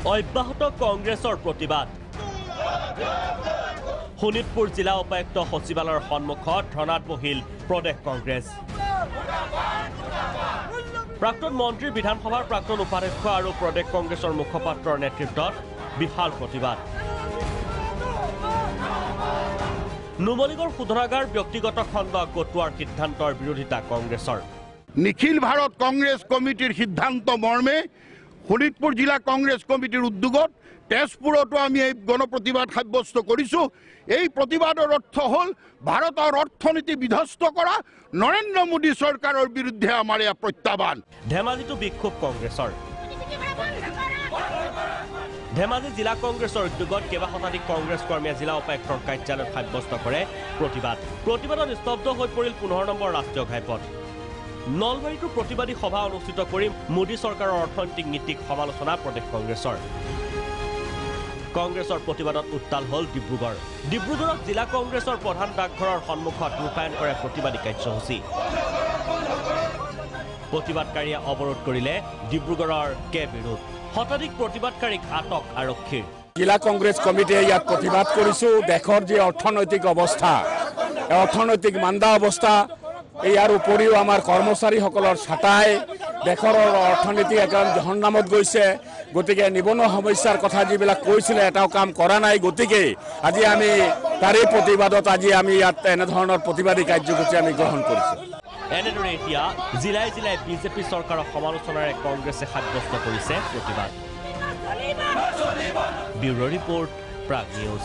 অব্যাহত কংগ্ৰেছৰ প্ৰতিবাদ শোণিতপুৰ জিলা উপায়ুক্ত সচিবালয়ৰ সন্মুখত ধৰ্ণাত বহিল প্ৰদেশ কংগ্ৰেছ প্ৰাক্তন মন্ত্ৰী বিধানসভাৰ প্ৰাক্তন উপাধ্যক্ষ আৰু প্ৰদেশ কংগ্ৰেছৰ মুখপাত্ৰৰ নেতৃত্বত বিশাল প্ৰতিবাদ নুমলীগড় শোধনাগাৰ ব্যক্তিগত খণ্ডক গটোৱাৰ সিদ্ধান্তৰ বিৰোধিতা কংগ্ৰেছৰ নিখিল ভাৰত কংগ্ৰেছ কমিটিৰ সিদ্ধান্ত মৰ্মে শোণিতপুৰ জিলা কংগ্ৰেছ কমিটিৰ উদ্যোগত তেজপুৰতো আমি এই গণপ্ৰতিবাদ সাব্যস্ত কৰিছোঁ এই প্ৰতিবাদৰ অৰ্থ হ'ল ভাৰতৰ অৰ্থনীতি বিধ্বস্ত কৰা নৰেন্দ্ৰ মোদী চৰকাৰৰ বিৰুদ্ধে আমাৰ এয়া প্ৰত্যাহ্বান ধেমাজিতো বিক্ষোভ কংগ্ৰেছৰ ধেমাজি জিলা কংগ্ৰেছৰ উদ্যোগত কেইবা শতাধিক কংগ্ৰেছ কৰ্মীয়ে জিলা উপায়ুক্তৰ কাৰ্যালয়ত সাব্যস্ত কৰে প্ৰতিবাদত স্তব্ধ হৈ পৰিল 15 নম্বৰ ৰাষ্ট্ৰীয় ঘাইপথ নলবাৰীতো প্ৰতিবাদী সভা অনুষ্ঠিত কৰি মোদী চৰকাৰৰ অৰ্থনৈতিক নীতিক সমালোচনা প্ৰদেশ কংগ্ৰেছৰ প্ৰতিবাদত উত্তাল হ'ল ডিব্ৰুগড়ত জিলা কংগ্ৰেছৰ প্ৰধান ডাকঘৰৰ সন্মুখত ৰূপায়ণ কৰে প্ৰতিবাদী কাৰ্যসূচী প্ৰতিবাদকাৰীয়ে অৱৰোধ কৰিলে ডিব্ৰুগড়ৰ বিৰোধ শতাধিক প্ৰতিবাদকাৰীক আটক আৰক্ষীৰ জিলা কংগ্ৰেছ কমিটিয়ে ইয়াত প্ৰতিবাদ কৰিছোঁ দেশৰ যি অৰ্থনৈতিক অৱস্থা অৰ্থনৈতিক মান্দা অৱস্থা ইয়াৰ উপৰিও আমাৰ কৰ্মচাৰীসকলৰ ছাটাই দেশৰ অৰ্থনীতি একদম জহন্নামত গৈছে গতিকে নিবনুৱা সমস্যাৰ কথা যিবিলাক কৈছিলে এটাও কাম কৰা নাই গতিকে আজি আমি তাৰে প্ৰতিবাদত আজি আমি ইয়াত এনেধৰণৰ প্ৰতিবাদী কাৰ্যসূচী আমি গ্ৰহণ কৰিছোঁ এনেদৰে এতিয়া জিলাই বিজেপি চৰকাৰৰ সমালোচনাৰে কংগ্ৰেছে সাব্যস্ত কৰিছে প্ৰতিবাদ ব্যুৰ' ৰিপৰ্ট প্ৰাগ নিউজ